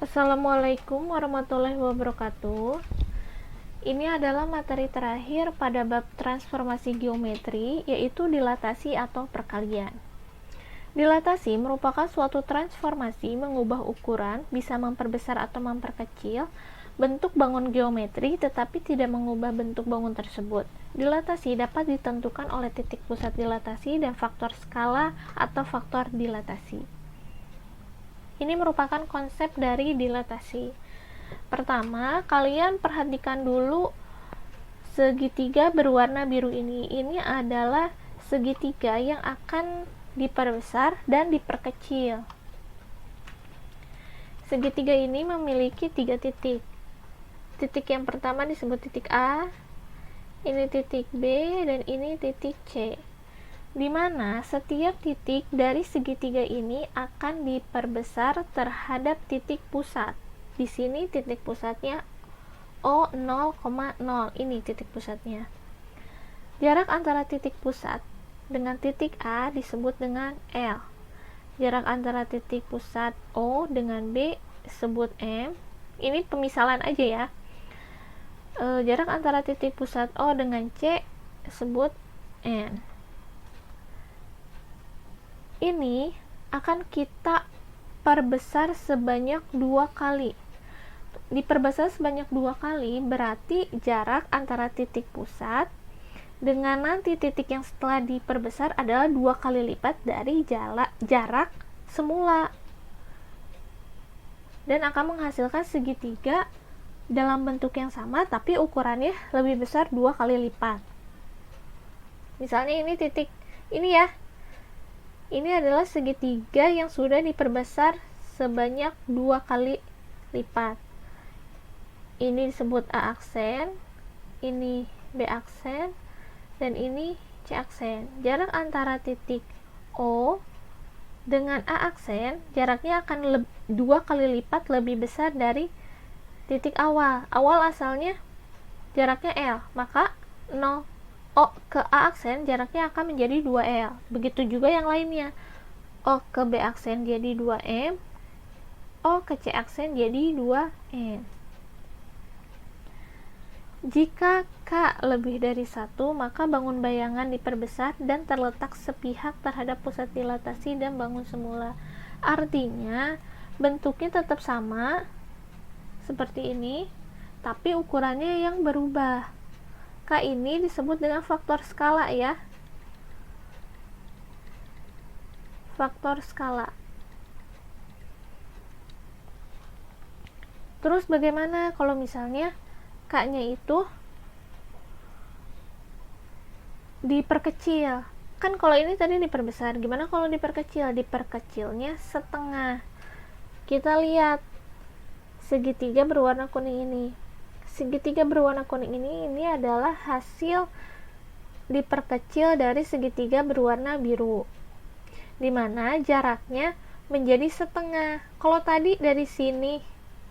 Assalamualaikum warahmatullahi wabarakatuh. Ini adalah materi terakhir pada bab transformasi geometri, yaitu dilatasi atau perkalian. Dilatasi merupakan suatu transformasi mengubah ukuran, bisa memperbesar atau memperkecil bentuk bangun geometri, tetapi tidak mengubah bentuk bangun tersebut. Dilatasi dapat ditentukan oleh titik pusat dilatasi dan faktor skala atau faktor dilatasi. Ini merupakan konsep dari dilatasi. Pertama, kalian perhatikan dulu segitiga berwarna biru ini. Ini adalah segitiga yang akan diperbesar dan diperkecil. Segitiga ini memiliki 3 titik. Titik yang pertama disebut titik A, ini titik B, dan ini titik C. Di mana setiap titik dari segitiga ini akan diperbesar terhadap titik pusat. Di sini titik pusatnya O0,0. Ini titik pusatnya. Jarak antara titik pusat dengan titik A disebut dengan L. Jarak antara titik pusat O dengan B disebut M. Ini pemisalan aja ya. Jarak antara titik pusat O dengan C disebut N. Ini akan kita perbesar sebanyak 2 kali. Diperbesar sebanyak 2 kali berarti jarak antara titik pusat dengan nanti titik yang setelah diperbesar adalah 2 kali lipat dari jarak semula, dan akan menghasilkan segitiga dalam bentuk yang sama tapi ukurannya lebih besar 2 kali lipat. Misalnya ini titik ini ya, ini adalah segitiga yang sudah diperbesar sebanyak 2 kali lipat. Ini disebut A aksen, ini B aksen, dan ini C aksen. Jarak antara titik O dengan A aksen, jaraknya akan 2 kali lipat lebih besar dari titik awal. Awal asalnya jaraknya L, maka 0 O ke A aksen jaraknya akan menjadi 2L. Begitu juga yang lainnya. O ke B aksen jadi 2M, O ke C aksen jadi 2N. Jika K lebih dari 1, maka bangun bayangan diperbesar dan terletak sepihak terhadap pusat dilatasi dan bangun semula. Artinya, bentuknya tetap sama seperti ini, tapi ukurannya yang berubah. K ini disebut dengan faktor skala ya. Faktor skala. Terus bagaimana kalau misalnya K-nya itu diperkecil? Kan kalau ini tadi diperbesar, gimana kalau diperkecil? Diperkecilnya setengah. Kita lihat segitiga berwarna kuning ini. Segitiga berwarna kuning ini adalah hasil diperkecil dari segitiga berwarna biru, dimana jaraknya menjadi setengah. Kalau tadi dari sini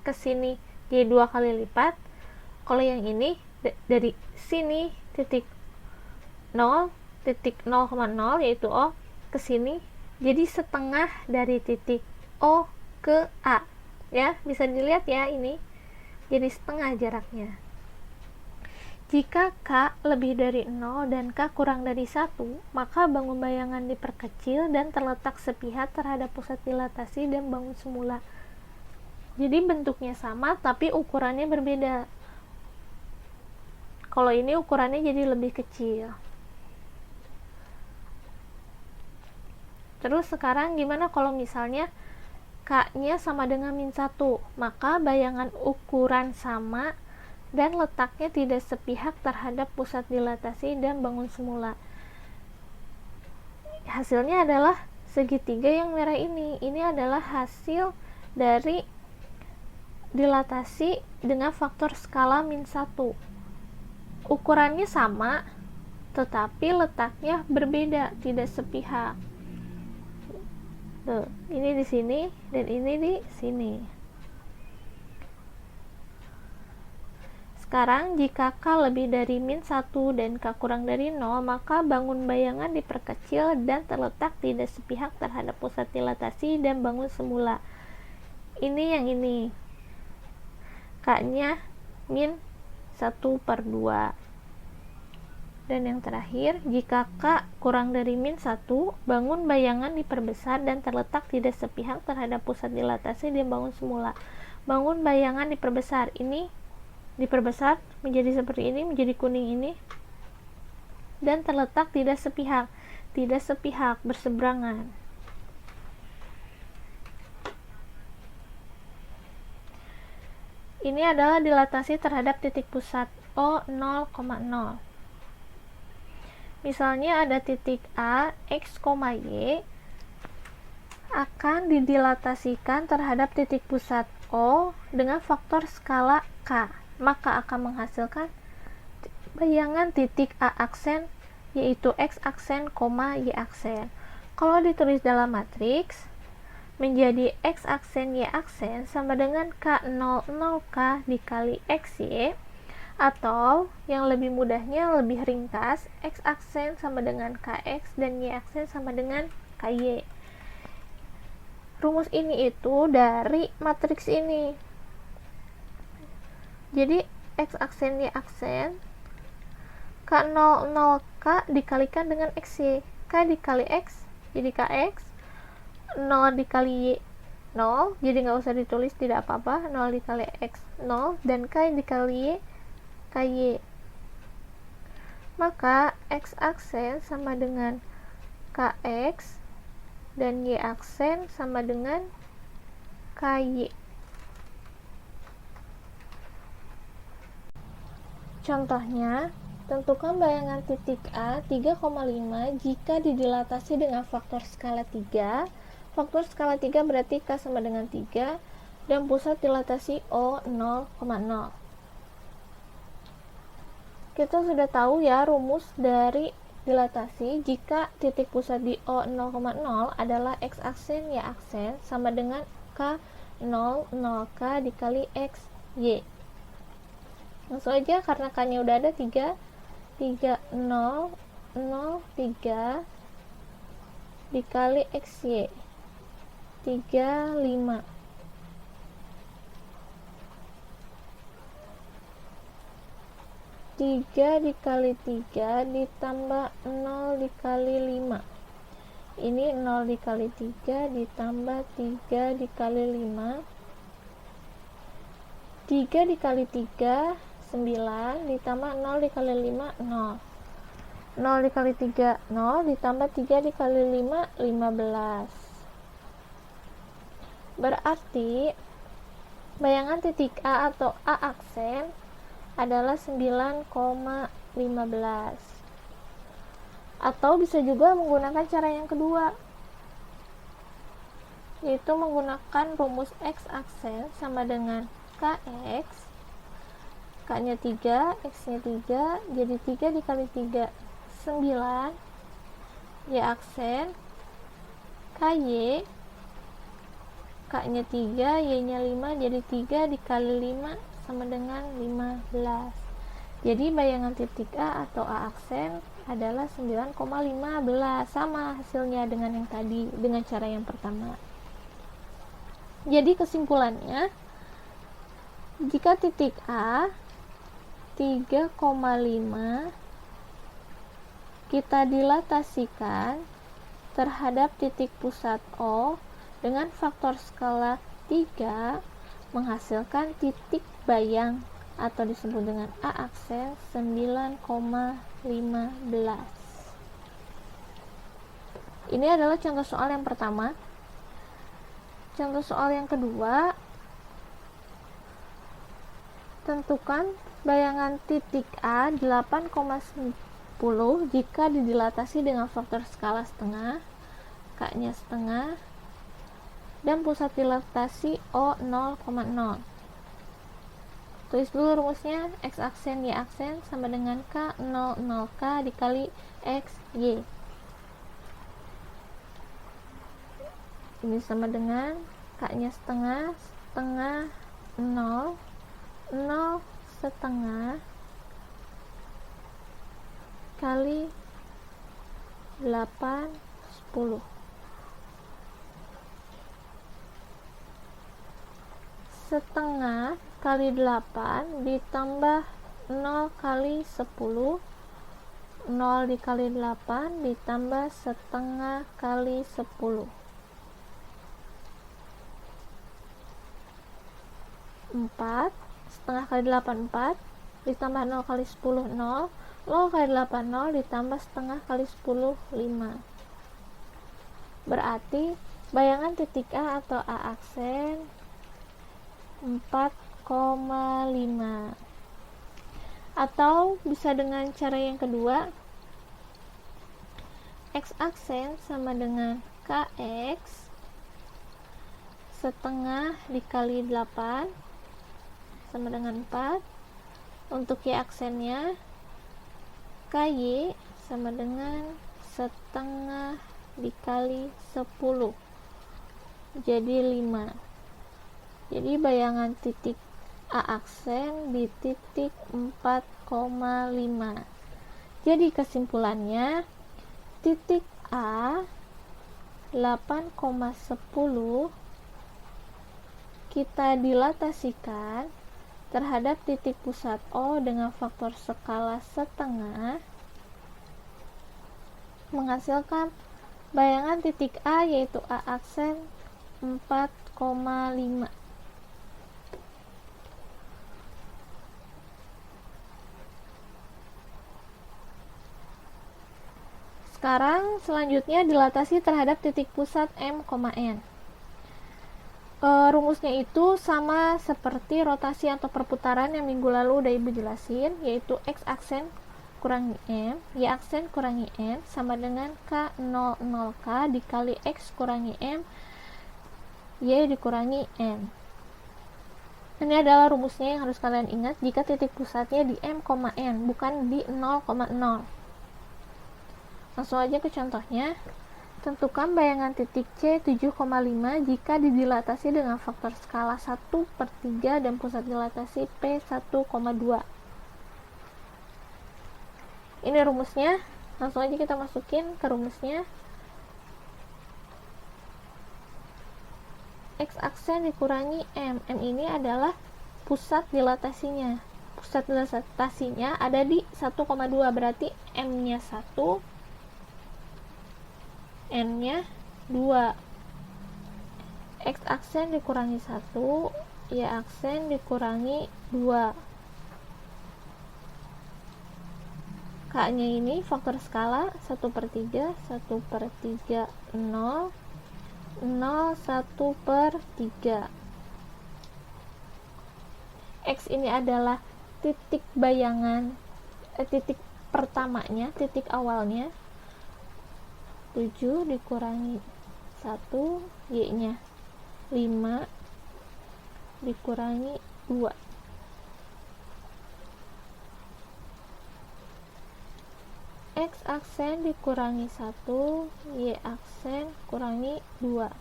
ke sini jadi 2 kali lipat, kalau yang ini dari sini titik 0 titik 0,0 yaitu O ke sini jadi setengah dari titik O ke A ya, bisa dilihat ya, ini jadi setengah jaraknya. Jika K lebih dari 0 dan K kurang dari 1, maka bangun bayangan diperkecil dan terletak sepihak terhadap pusat dilatasi dan bangun semula. Jadi bentuknya sama tapi ukurannya berbeda. Kalau ini ukurannya jadi lebih kecil. Terus sekarang gimana kalau misalnya K-nya sama dengan -1, maka bayangan ukuran sama dan letaknya tidak sepihak terhadap pusat dilatasi dan bangun semula. Hasilnya adalah segitiga yang merah ini. Ini adalah hasil dari dilatasi dengan faktor skala -1. Ukurannya sama, tetapi letaknya berbeda, tidak sepihak. Tuh, ini di sini dan ini di sini. Sekarang jika K lebih dari -1 dan K kurang dari 0, maka bangun bayangan diperkecil dan terletak tidak sepihak terhadap pusat dilatasi dan bangun semula. ini yang ini, K-nya min 1/2. Dan yang terakhir, jika K kurang dari min 1, bangun bayangan diperbesar dan terletak tidak sepihak terhadap pusat dilatasi dibangun semula. Bangun bayangan diperbesar, ini diperbesar menjadi seperti ini, menjadi kuning ini, dan terletak tidak sepihak, berseberangan. Ini adalah dilatasi terhadap titik pusat O 0,0. Misalnya ada titik A, X, Y akan didilatasikan terhadap titik pusat O dengan faktor skala K, maka akan menghasilkan bayangan titik A aksen, yaitu X aksen, Y aksen. Kalau ditulis dalam matriks, menjadi X aksen Y aksen sama dengan K00K dikali XY, atau yang lebih mudahnya, lebih ringkas, X aksen sama dengan KX dan Y aksen sama dengan KY. Rumus ini itu dari matriks ini. Jadi X aksen Y aksen K00K dikalikan dengan XY, K dikali X jadi KX, 0 dikali Y 0, jadi nggak usah ditulis, tidak apa-apa, 0 dikali X 0, dan K dikali Y KY. Maka X aksen sama dengan KX dan Y aksen sama dengan KY. Contohnya, tentukan bayangan titik A 3,5 jika didilatasi dengan faktor skala 3. Faktor skala 3 berarti K sama dengan 3 dan pusat dilatasi O 0,0. Kita sudah tahu ya rumus dari dilatasi. Jika titik pusat di O 0,0 adalah X aksen Y aksen sama dengan K 00K dikali X Y. Langsung aja, karena K nya udah ada 3 0 0 3 dikali XY 35. 3 dikali 3 ditambah 0 dikali 5. Ini 0 dikali 3 ditambah 3 dikali 5. 3 dikali 3 9 ditambah 0 dikali 5 0. 0 dikali 3 0 ditambah 3 dikali 5 15. Berarti bayangan titik A atau A aksen adalah 9,15. Atau bisa juga menggunakan cara yang kedua, yaitu menggunakan rumus X aksen sama dengan KX, K nya 3, X nya 3, jadi 3 dikali 3 9, Y aksen KY, K nya 3, Y nya 5, jadi 3 dikali 5 sama dengan 15. Jadi bayangan titik A atau A aksen adalah 9,15, sama hasilnya dengan yang tadi, dengan cara yang pertama. Jadi kesimpulannya, jika titik A 3,5 kita dilatasikan terhadap titik pusat O dengan faktor skala 3, menghasilkan titik bayang atau disebut dengan A aksen 9,15. Ini adalah contoh soal yang pertama. Contoh soal yang kedua, tentukan bayangan titik A 8,10 jika didilatasi dengan faktor skala setengah, K nya setengah, dan pusat dilatasi O 0,0. Tulis dulu rumusnya, X aksen Y aksen sama dengan K 00K dikali X Y. Ini sama dengan K nya setengah, setengah 0, 0 setengah kali 8 10. setengah kali 8 ditambah 0 kali 10. 0 dikali 8 ditambah setengah kali 10. 4. Setengah kali 8 4 ditambah 0 kali 10 0. 0 kali 8 0 ditambah setengah kali 10 5. Berarti bayangan titik A atau A aksen 4,5. Atau bisa dengan cara yang kedua, X aksen sama dengan KX setengah dikali 8 sama dengan 4. Untuk Y aksennya KY sama dengan setengah dikali 10 jadi 5. Jadi bayangan titik A aksen di titik 4,5. Jadi kesimpulannya titik A 8,10 kita dilatasikan terhadap titik pusat O dengan faktor skala setengah, menghasilkan bayangan titik A yaitu A aksen 4,5. Sekarang selanjutnya dilatasi terhadap titik pusat M, N. Rumusnya itu sama seperti rotasi atau perputaran yang minggu lalu udah ibu jelasin, yaitu X aksen kurangi M, Y aksen kurangi N sama dengan K00K dikali X kurangi M, Y dikurangi N. Ini adalah rumusnya yang harus kalian ingat jika titik pusatnya di M, N bukan di 0,0. Langsung aja ke contohnya. Tentukan bayangan titik C 7,5 jika didilatasi dengan faktor skala 1/3 dan pusat dilatasi P 1,2. Ini rumusnya, langsung aja kita masukin ke rumusnya. X aksen dikurangi M. M ini adalah pusat dilatasinya. Pusat dilatasinya ada di 1,2, berarti M-nya 1, N-nya 2. X aksen dikurangi 1, Y aksen dikurangi 2. K-nya ini faktor skala 1/3, 1/3, 0, 0, 1/3. X ini adalah titik bayangan, titik pertamanya, titik awalnya. 7 dikurangi 1, Y-nya 5 dikurangi 2. X aksen dikurangi 1, Y aksen kurangi 2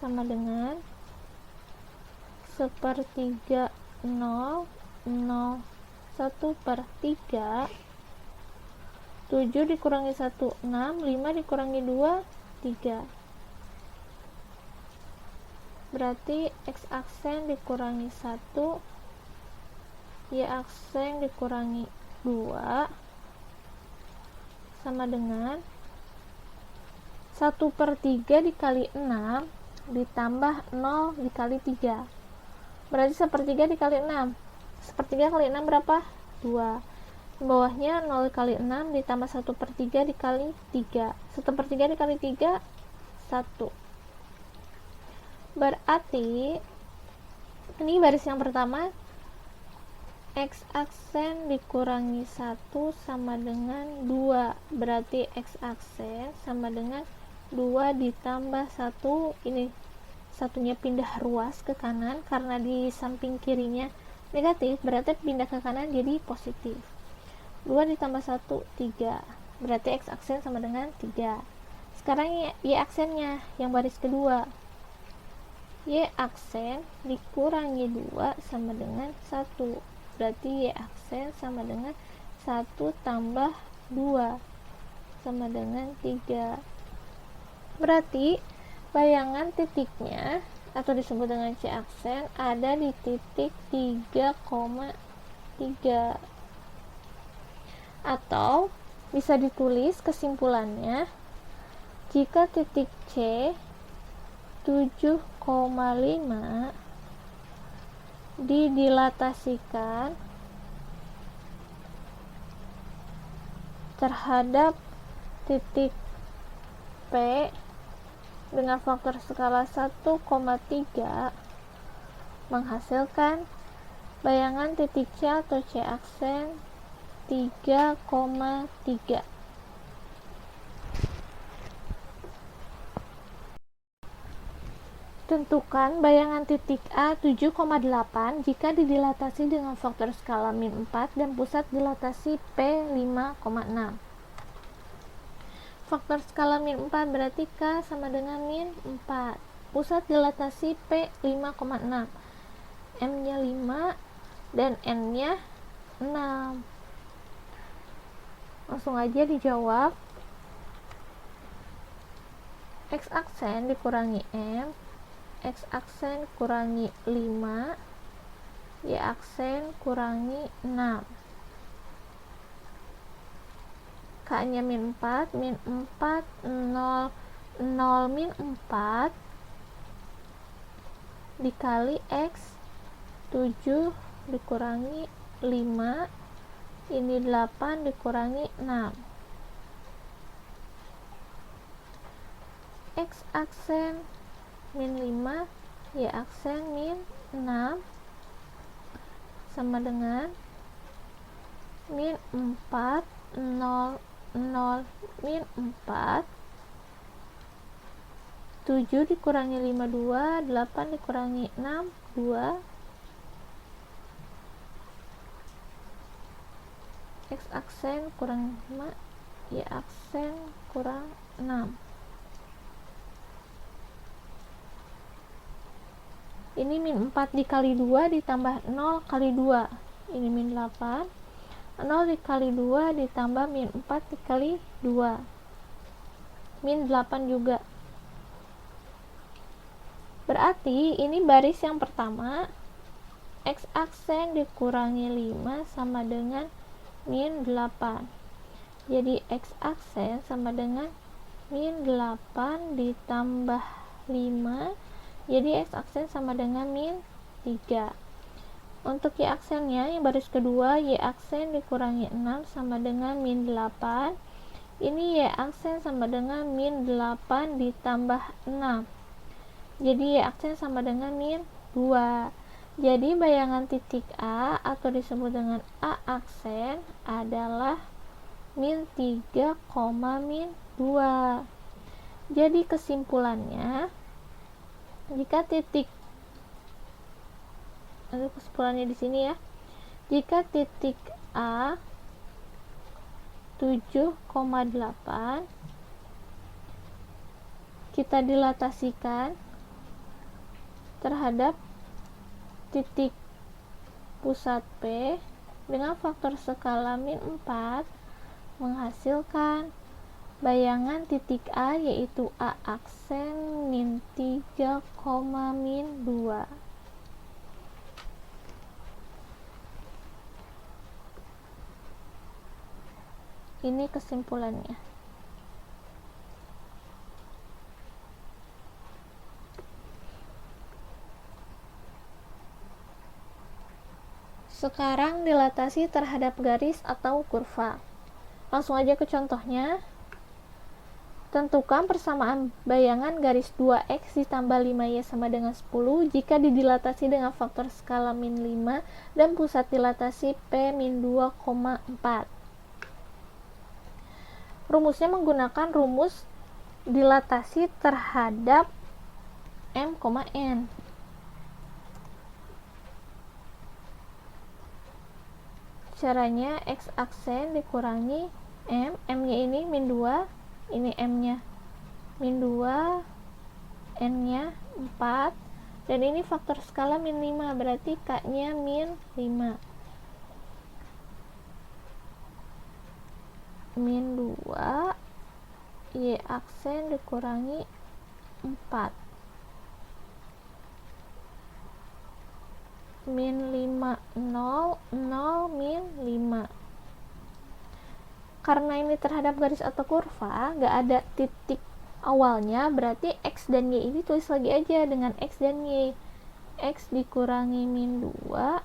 sama dengan 1/3, 0, 0, 1/3. 7 dikurangi 1, 6, 5 dikurangi 2, 3. Berarti X aksen dikurangi 1, Y aksen dikurangi 2 sama dengan 1/3 dikali 6 ditambah 0 dikali 3. Berarti 1/3 dikali 6. 1/3 kali 6 berapa? 2. Bawahnya 0 kali 6 ditambah 1/3 dikali 3. 1/3 dikali 3, 1. Berarti ini baris yang pertama, X aksen dikurangi 1 sama dengan 2. Berarti X aksen sama dengan 2 ditambah 1. Ini satunya pindah ruas ke kanan karena di samping kirinya negatif, berarti pindah ke kanan jadi positif. 2 ditambah 1, 3. Berarti X aksen sama dengan 3. Sekarang Y aksennya yang baris kedua. Y aksen dikurangi 2 sama dengan 1. Berarti Y aksen sama dengan 1 tambah 2 sama dengan 3. Berarti bayangan titiknya atau disebut dengan C aksen ada di titik 3,3, atau bisa ditulis kesimpulannya jika titik C 7,5 didilatasikan terhadap titik P dengan faktor skala 1,3 menghasilkan bayangan titik C atau C aksen 3,3. Tentukan bayangan titik A 7,8 jika didilatasi dengan faktor skala min 4 dan pusat dilatasi P 5,6. Faktor skala min 4 berarti K sama dengan min 4. Pusat dilatasi P 5,6. M-nya 5 dan N-nya 6. Langsung aja dijawab. X aksen dikurangi M, X aksen kurangi 5, Y aksen kurangi 6. K nya min 4, 0, 0 min 4 dikali X 7 dikurangi 5, ini 8 dikurangi 6. X aksen min 5, Y aksen min 6 sama dengan min 4, 0, 0 min 4, 7 dikurangi 5, 2, 8 dikurangi 6, 2. X aksen kurang 5, Y aksen kurang 6. Ini min 4 dikali 2 ditambah 0 kali 2, ini min 8. 0 dikali 2 ditambah min 4 dikali 2, min 8 juga. Berarti ini baris yang pertama, X aksen dikurangi 5 sama dengan min 8. Jadi X aksen sama dengan min 8 ditambah 5, jadi X aksen sama dengan min 3. Untuk Y aksennya yang baris kedua, Y aksen dikurangi 6 sama dengan min 8. Ini Y aksen sama dengan min 8 ditambah 6. Jadi Y aksen sama dengan min 2. Jadi bayangan titik A atau disebut dengan A aksen adalah min 3, min 2. Jadi kesimpulannya, jika titik, ada kesimpulannya di sini ya, jika titik A 7,8 kita dilatasikan terhadap titik pusat P dengan faktor skala min 4 menghasilkan bayangan titik A yaitu A aksen min 3, min 2. Ini kesimpulannya. Sekarang dilatasi terhadap garis atau kurva. Langsung aja ke contohnya. Tentukan persamaan bayangan garis 2x ditambah 5y sama dengan 10 jika didilatasi dengan faktor skala min 5 dan pusat dilatasi P min 2,4. Rumusnya menggunakan rumus dilatasi terhadap M, N. Caranya X aksen dikurangi M, M-nya ini min 2, ini M-nya min 2, N-nya 4, dan ini faktor skala min 5, berarti K-nya min 5. Min 2, Y aksen dikurangi 4. min 5, 0, 0, min 5. Karena ini terhadap garis atau kurva, gak ada titik awalnya, berarti X dan Y ini tulis lagi aja dengan X dan Y. X dikurangi min 2,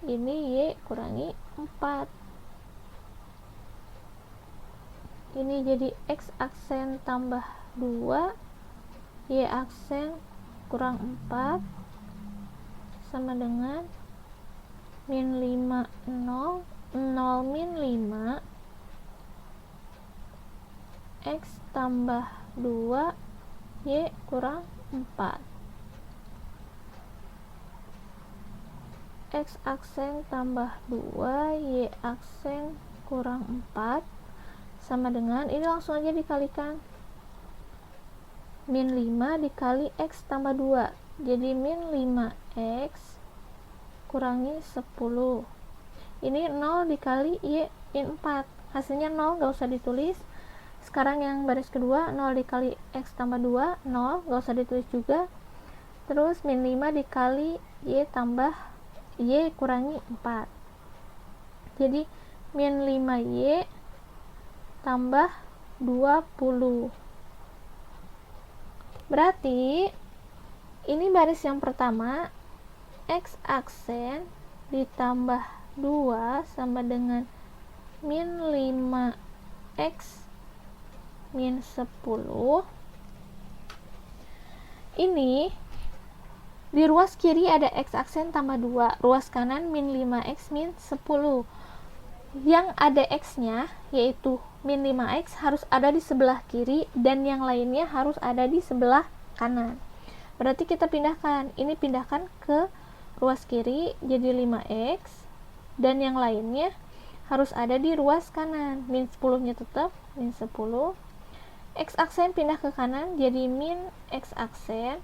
ini Y kurangi 4. Ini jadi X aksen tambah 2, Y aksen kurang 4, sama dengan min 5, 0, 0 min 5, X tambah 2, Y kurang 4. X aksen tambah 2, Y aksen kurang 4, sama dengan, ini langsung aja dikalikan, min 5 dikali X tambah 2, jadi min 5X kurangi 10. Ini 0 dikali Y min 4, hasilnya 0, gak usah ditulis. Sekarang yang baris kedua, 0 dikali X tambah 2, 0, gak usah ditulis juga. Terus min 5 dikali Y tambah Y kurangi 4, jadi min 5Y tambah 20. Berarti ini baris yang pertama, X aksen ditambah 2 sama dengan min 5X min 10. Ini di ruas kiri ada X aksen tambah 2, ruas kanan min 5X min 10. Yang ada X-nya, yaitu min 5X, harus ada di sebelah kiri, dan yang lainnya harus ada di sebelah kanan. Berarti kita pindahkan, ini pindahkan ke ruas kiri, jadi 5X, dan yang lainnya harus ada di ruas kanan. Min 10-nya tetap, min 10. X aksen pindah ke kanan, jadi min X aksen.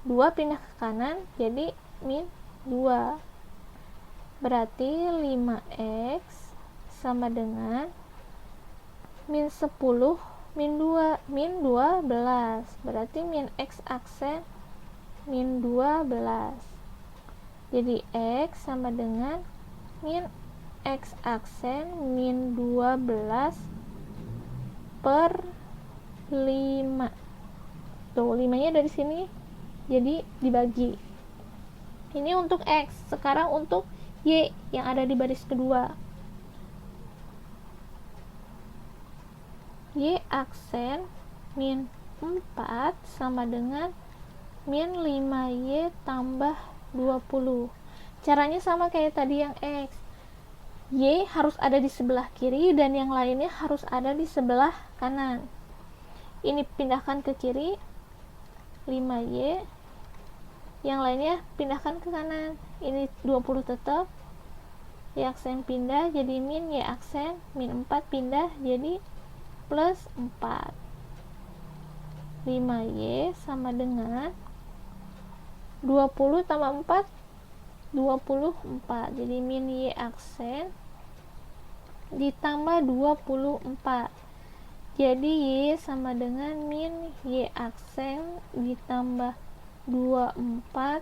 2 pindah ke kanan, jadi min 2. Berarti 5X sama dengan min 10 min 2, min 12. Berarti min X aksen min 12. Jadi X sama dengan min X aksen min 12 per 5. Tuh, 5-nya dari sini, jadi dibagi. Ini untuk X. Sekarang untuk Y yang ada di baris kedua. Y aksen min 4 sama dengan min 5Y tambah 20. Caranya sama kayak tadi yang X. Y harus ada di sebelah kiri dan yang lainnya harus ada di sebelah kanan. Ini pindahkan ke kiri, 5Y, yang lainnya pindahkan ke kanan. Ini 20 tetap, Y aksen pindah jadi min, Y aksen min 4 pindah jadi plus 4. 5Y sama dengan 20 tambah 4, 24. Jadi min Y aksen ditambah 24. Jadi Y sama dengan min Y aksen ditambah 24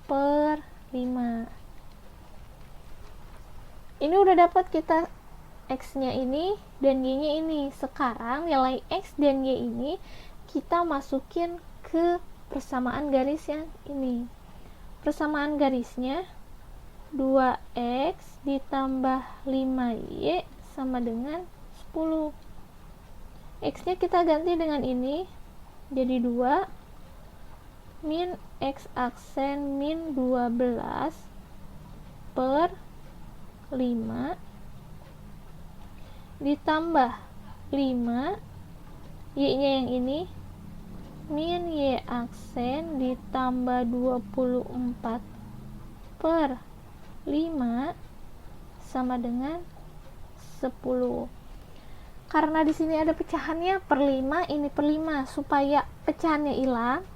per 5. Ini udah dapat kita X-nya ini dan Y-nya ini. Sekarang nilai X dan Y ini kita masukin ke persamaan garis yang ini. Persamaan garisnya 2X ditambah 5Y sama dengan 10. X-nya kita ganti dengan ini, jadi 2 min X aksen min 12 per 5 ditambah 5 Y-nya yang ini min Y aksen ditambah 24 per 5 sama dengan 10. Karena di sini ada pecahannya per 5, ini per 5, supaya pecahannya hilang,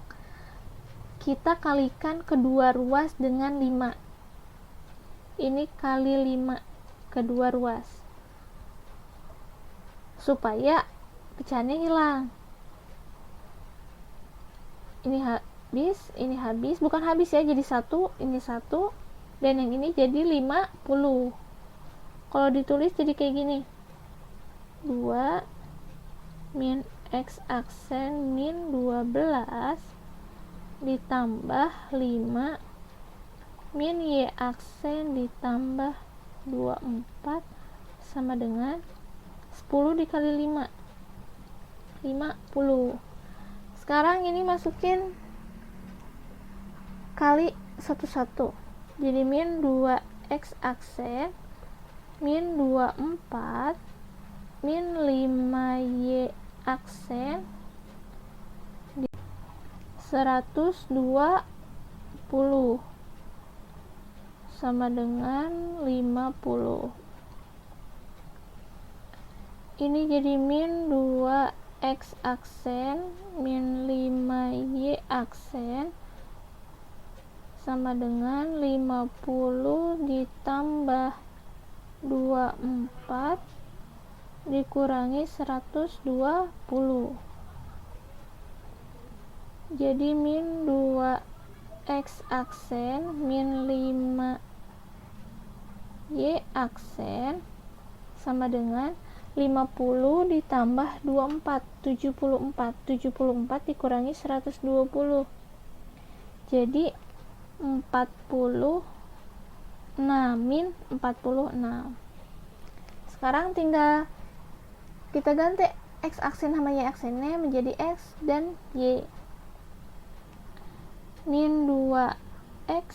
kita kalikan kedua ruas dengan 5. Ini kali 5 kedua ruas, supaya pecahannya hilang. Ini ini habis, bukan habis ya, jadi 1, ini 1, dan yang ini jadi 50. Kalau ditulis jadi kayak gini, 2 min X aksen min 12 ditambah 5 min Y aksen ditambah 24 sama dengan 10 dikali 5, 50. Sekarang ini masukin kali 1 jadi min 2X aksen min 24 min 5Y aksen 120 sama dengan 50. Ini jadi min 2X aksen min 5Y aksen sama dengan 50 ditambah 24 dikurangi 120. Jadi min 2X aksen min 5Y aksen sama dengan 50 ditambah 24, 74 dikurangi 120. Jadi 46 min 46. Sekarang tinggal kita ganti X aksen sama Y aksennya menjadi X dan Y. Min 2X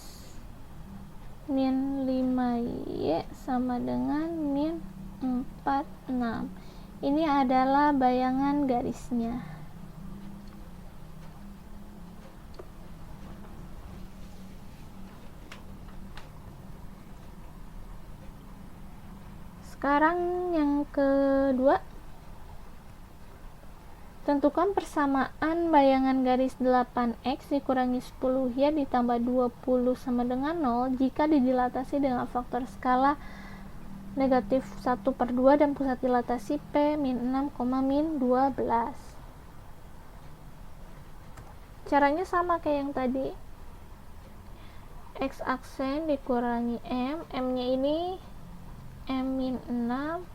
min 5Y sama dengan min 46. Ini adalah bayangan garisnya. Sekarang yang kedua, tentukan persamaan bayangan garis 8X dikurangi 10Y ditambah 20 sama dengan 0 jika didilatasi dengan faktor skala negatif 1/2 dan pusat dilatasi P min 6, min 12. Caranya sama kayak yang tadi. X aksen dikurangi M, M-nya ini M min 6,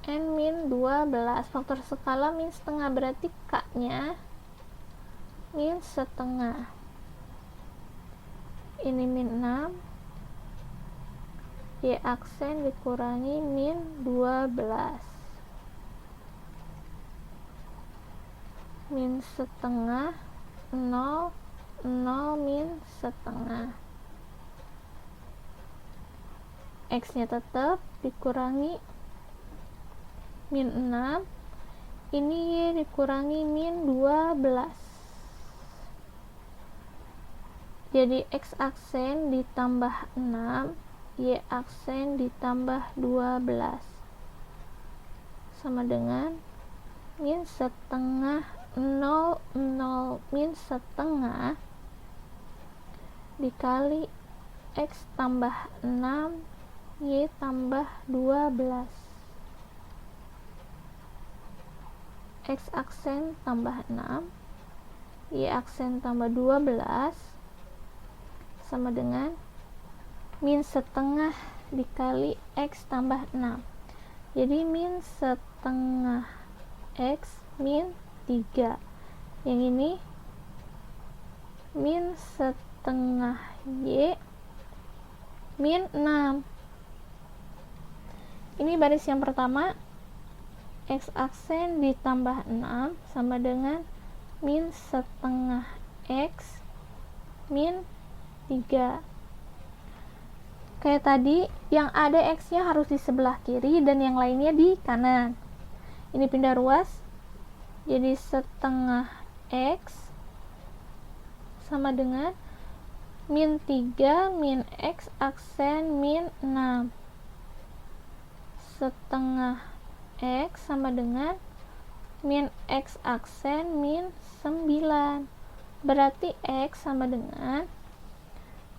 N min 12, faktor skala min setengah, berarti K-nya min setengah. Ini min 6, Y aksen dikurangi min 12. Min setengah, 0, 0 min setengah. X-nya tetap dikurangi min 6, ini Y dikurangi min 12. Jadi X aksen ditambah 6, Y aksen ditambah 12 sama dengan min setengah, 0, 0 min setengah dikali X tambah 6, Y tambah 12. X aksen tambah 6, Y aksen tambah 12 sama dengan min setengah dikali X tambah 6. Jadi min setengah X min 3. Yang ini min setengah Y min 6. Ini baris yang pertama, X aksen ditambah 6 sama dengan min setengah X min 3. Kayak tadi, yang ada X-nya harus di sebelah kiri dan yang lainnya di kanan. Ini pindah ruas, jadi setengah X sama dengan min 3 min X aksen min 6. Setengah X sama dengan min X aksen min 9. Berarti X sama dengan,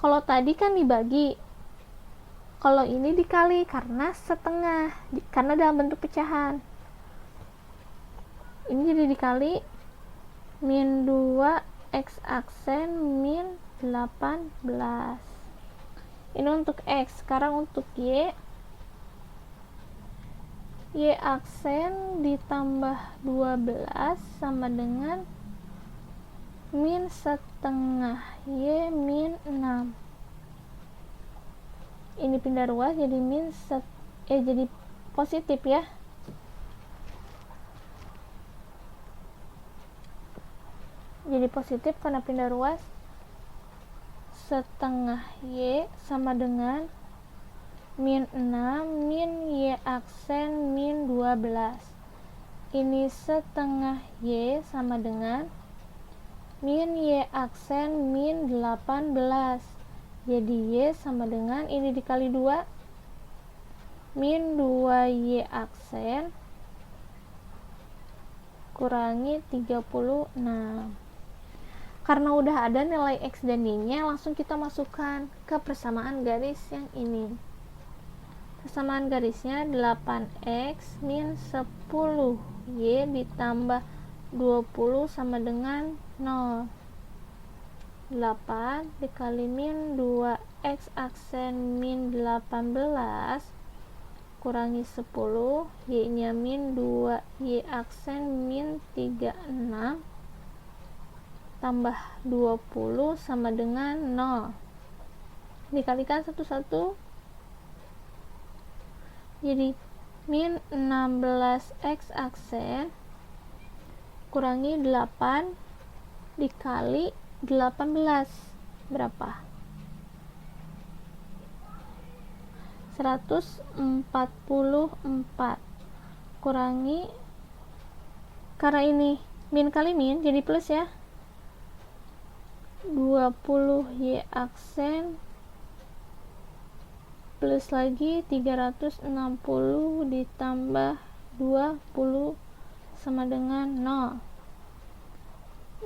kalau tadi kan dibagi, kalau ini dikali karena setengah, karena dalam bentuk pecahan. Ini jadi dikali min 2 X aksen min 18. Ini untuk X. Sekarang untuk Y. Y aksen ditambah 12 sama dengan min setengah Y min 6. Ini pindah ruas jadi jadi positif ya. Jadi positif karena pindah ruas. Setengah Y sama dengan min 6 min Y aksen min 12. Ini setengah Y sama dengan min Y aksen min 18. Jadi Y sama dengan ini dikali 2 min 2Y aksen kurangi 36. Karena udah ada nilai X dan Y nya, langsung kita masukkan ke persamaan garis yang ini. Persamaan garisnya 8X min 10Y ditambah 20 sama dengan 0. 8 dikali min 2X aksen min 18 kurangi 10, Y nya min 2Y aksen min 36 tambah 20 sama dengan 0. Dikalikan satu-satu jadi min 16X aksen kurangi 8 dikali 18 berapa? 144 kurangi, karena ini min kali min jadi plus ya, 20Y aksen plus lagi 360 ditambah 20 sama dengan 0.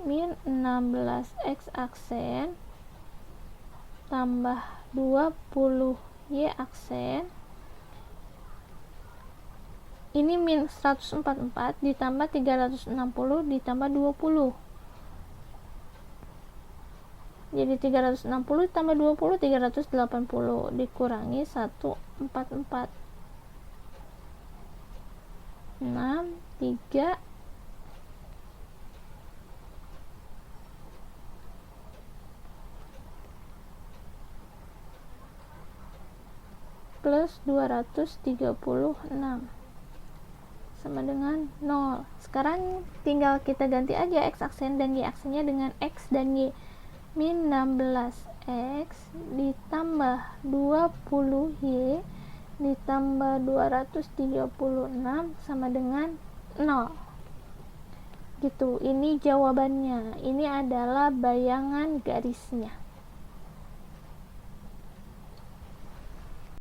Min 16X aksen tambah 20Y aksen, ini min 144 ditambah 360 ditambah 20. Jadi 360 tambah 20 380 dikurangi 144 6 3 plus 236 sama dengan 0. Sekarang tinggal kita ganti aja X aksen dan Y aksennya dengan X dan Y. Min 16X ditambah 20Y ditambah 236 sama dengan 0. Gitu, ini jawabannya. Ini adalah bayangan garisnya.